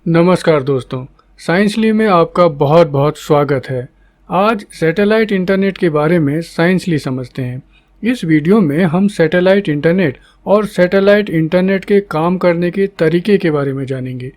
नमस्कार दोस्तों, साइंसली में आपका बहुत बहुत स्वागत है। आज सैटेलाइट इंटरनेट के बारे में साइंसली समझते हैं। इस वीडियो में हम सैटेलाइट इंटरनेट और सैटेलाइट इंटरनेट के काम करने के तरीके के बारे में जानेंगे।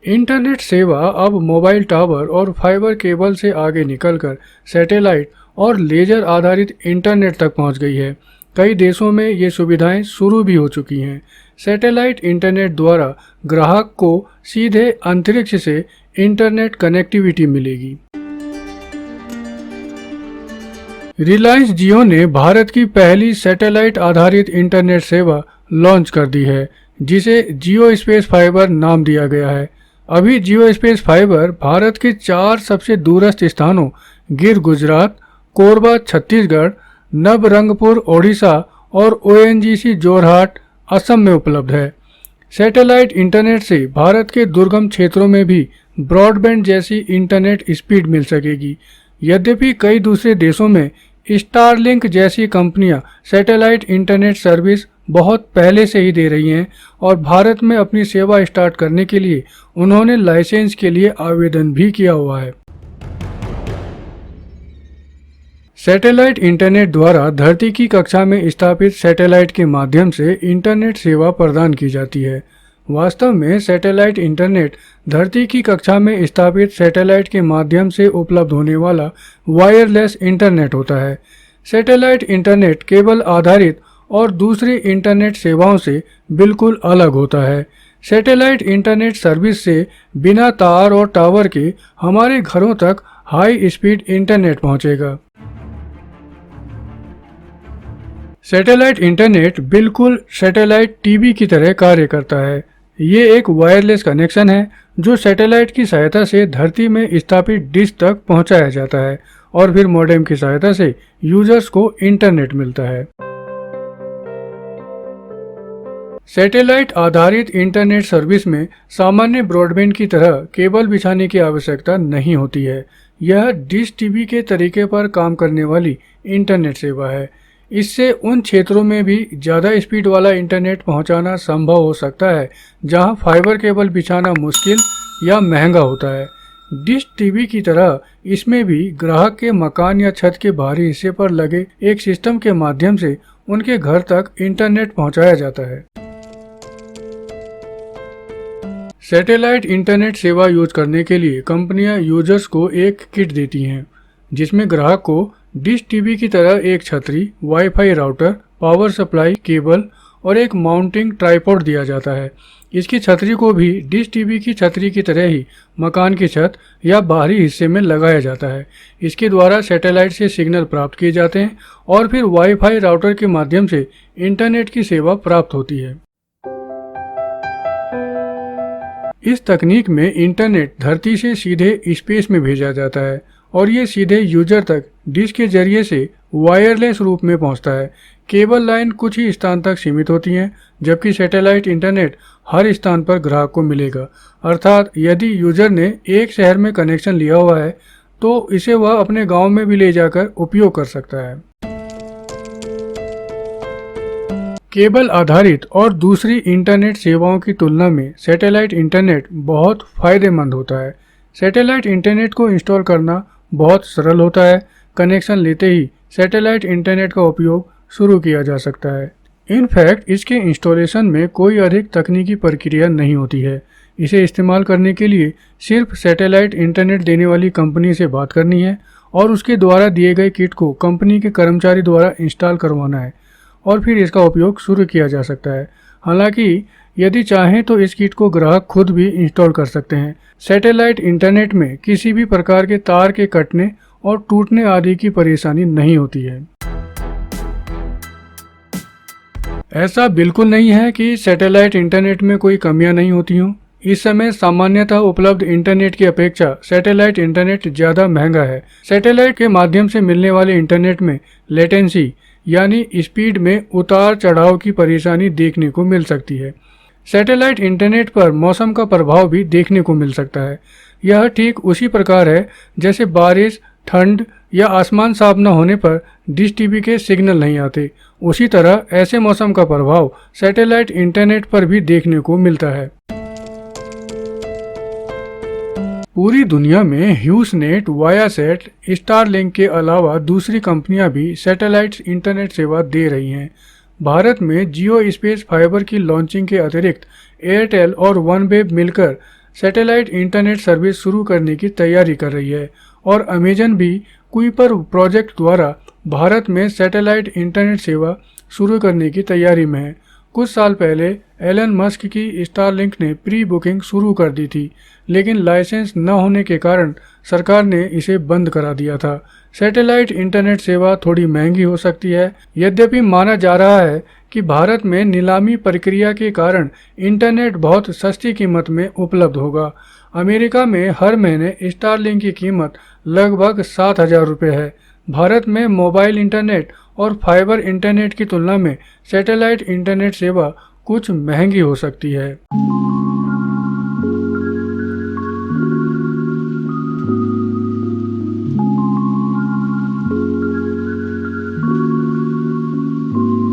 इंटरनेट सेवा अब मोबाइल टावर और फाइबर केबल से आगे निकलकर सैटेलाइट और लेजर आधारित इंटरनेट तक पहुंच गई है। कई देशों में ये सुविधाएं शुरू भी हो चुकी हैं। सैटेलाइट इंटरनेट द्वारा ग्राहक को सीधे अंतरिक्ष से इंटरनेट कनेक्टिविटी मिलेगी। रिलायंस जियो ने भारत की पहली सैटेलाइट आधारित इंटरनेट सेवा लॉन्च कर दी है, जिसे जियो स्पेस फाइबर नाम दिया गया है। अभी जियो स्पेस फाइबर भारत के 4 सबसे दूरस्थ स्थानों गिर गुजरात, कोरबा छत्तीसगढ़, नवरंगपुर ओडिशा और ओएनजीसी जोरहाट असम में उपलब्ध है। सैटेलाइट इंटरनेट से भारत के दुर्गम क्षेत्रों में भी ब्रॉडबैंड जैसी इंटरनेट स्पीड मिल सकेगी। यद्यपि कई दूसरे देशों में स्टारलिंक जैसी कंपनियां सैटेलाइट इंटरनेट सर्विस बहुत पहले से ही दे रही हैं और भारत में अपनी सेवा स्टार्ट करने के लिए उन्होंने लाइसेंस के लिए आवेदन भी किया हुआ है। सैटेलाइट इंटरनेट द्वारा धरती की कक्षा में स्थापित सैटेलाइट के माध्यम से इंटरनेट सेवा प्रदान की जाती है। वास्तव में सैटेलाइट इंटरनेट धरती की कक्षा में स्थापित सैटेलाइट के माध्यम से उपलब्ध होने वाला वायरलेस इंटरनेट होता है। सैटेलाइट इंटरनेट केबल आधारित और दूसरी इंटरनेट सेवाओं से बिल्कुल अलग होता है। सैटेलाइट इंटरनेट सर्विस से बिना तार और टावर के हमारे घरों तक हाई स्पीड इंटरनेट पहुंचेगा। सैटेलाइट इंटरनेट बिल्कुल सैटेलाइट टीवी की तरह कार्य करता है। ये एक वायरलेस कनेक्शन है जो सैटेलाइट की सहायता से धरती में स्थापित डिश तक पहुंचाया जाता है और फिर मॉडेम की सहायता से यूजर्स को इंटरनेट मिलता है। सैटेलाइट आधारित इंटरनेट सर्विस में सामान्य ब्रॉडबैंड की तरह केबल बिछाने की आवश्यकता नहीं होती है। यह डिश टीवी के तरीके पर काम करने वाली इंटरनेट सेवा है। इससे उन क्षेत्रों में भी ज़्यादा स्पीड वाला इंटरनेट पहुंचाना संभव हो सकता है जहां फाइबर केबल बिछाना मुश्किल या महंगा होता है। डिश टीवी की तरह इसमें भी ग्राहक के मकान या छत के बाहरी हिस्से पर लगे एक सिस्टम के माध्यम से उनके घर तक इंटरनेट पहुंचाया जाता है। सैटेलाइट इंटरनेट सेवा यूज करने के लिए कंपनियां यूजर्स को एक किट देती हैं, जिसमें ग्राहक को डिश टीवी की तरह एक छतरी, wifi router, power supply cable और एक माउंटिंग ट्राइपॉड दिया जाता है। इसकी छतरी को भी डिश टीवी की छतरी की तरह ही मकान की छत या बाहरी हिस्से में लगाया जाता है। इसके द्वारा सैटेलाइट से सिग्नल प्राप्त किए जाते हैं और फिर वाईफाई राउटर के माध्यम से इंटरनेट की सेवा प्राप्त होती है। इस तकनीक में इंटरनेट धरती से सीधे स्पेस में भेजा जाता है और ये सीधे यूजर तक डिश के जरिए से वायरलेस रूप में पहुंचता है। केबल लाइन कुछ ही स्थान तक सीमित होती हैं, जबकि सैटेलाइट इंटरनेट हर स्थान पर ग्राहक को मिलेगा। अर्थात यदि यूजर ने एक शहर में कनेक्शन लिया हुआ है तो इसे वह अपने गांव में भी ले जाकर उपयोग कर सकता है। केबल आधारित और दूसरी इंटरनेट सेवाओं की तुलना में सैटेलाइट इंटरनेट बहुत फायदेमंद होता है। सैटेलाइट इंटरनेट को इंस्टॉल करना बहुत सरल होता है। कनेक्शन लेते ही सैटेलाइट इंटरनेट का उपयोग शुरू किया जा सकता है। इनफैक्ट इसके इंस्टॉलेशन में कोई अधिक तकनीकी प्रक्रिया नहीं होती है। इसे इस्तेमाल करने के लिए सिर्फ सैटेलाइट इंटरनेट देने वाली कंपनी से बात करनी है और उसके द्वारा दिए गए किट को कंपनी के कर्मचारी द्वारा इंस्टॉल करवाना है और फिर इसका उपयोग शुरू किया जा सकता है। हालांकि यदि चाहें तो इस किट को ग्राहक खुद भी इंस्टॉल कर सकते हैं। सैटेलाइट इंटरनेट में किसी भी प्रकार के तार के कटने और टूटने आदि की परेशानी नहीं होती है। ऐसा बिल्कुल नहीं है कि सैटेलाइट इंटरनेट में कोई कमियां नहीं होती हों। इस समय सामान्यतः उपलब्ध इंटरनेट की अपेक्षा सैटेलाइट इंटरनेट ज़्यादा महंगा है। सैटेलाइट के माध्यम से मिलने वाले इंटरनेट में लेटेंसी यानी स्पीड में उतार चढ़ाव की परेशानी देखने को मिल सकती है। सैटेलाइट इंटरनेट पर मौसम का प्रभाव भी देखने को मिल सकता है। यह ठीक उसी प्रकार है जैसे बारिश, ठंड या आसमान साफ न होने पर डिश टीवी के सिग्नल नहीं आते। उसी तरह ऐसे मौसम का प्रभाव सैटेलाइट इंटरनेट पर भी देखने को मिलता है। पूरी दुनिया में ह्यूसनेट, वायासेट, स्टारलिंक के अलावा दूसरी कंपनियां भी सैटेलाइट इंटरनेट सेवा दे रही हैं। भारत में जियो स्पेस फाइबर की लॉन्चिंग के अतिरिक्त एयरटेल और वनवेब मिलकर सैटेलाइट इंटरनेट सर्विस शुरू करने की तैयारी कर रही है और अमेजन भी कुइपर प्रोजेक्ट द्वारा भारत में सैटेलाइट इंटरनेट सेवा शुरू करने की तैयारी में है। कुछ साल पहले एलन मस्क की स्टारलिंक ने प्री बुकिंग शुरू कर दी थी, लेकिन लाइसेंस न होने के कारण सरकार ने इसे बंद करा दिया था। सैटेलाइट इंटरनेट सेवा थोड़ी महंगी हो सकती है, यद्यपि माना जा रहा है कि भारत में नीलामी प्रक्रिया के कारण इंटरनेट बहुत सस्ती कीमत में उपलब्ध होगा। अमेरिका में हर महीने स्टारलिंक की कीमत लगभग 7,000 रुपये है। भारत में मोबाइल इंटरनेट और फाइबर इंटरनेट की तुलना में सैटेलाइट इंटरनेट सेवा कुछ महंगी हो सकती है।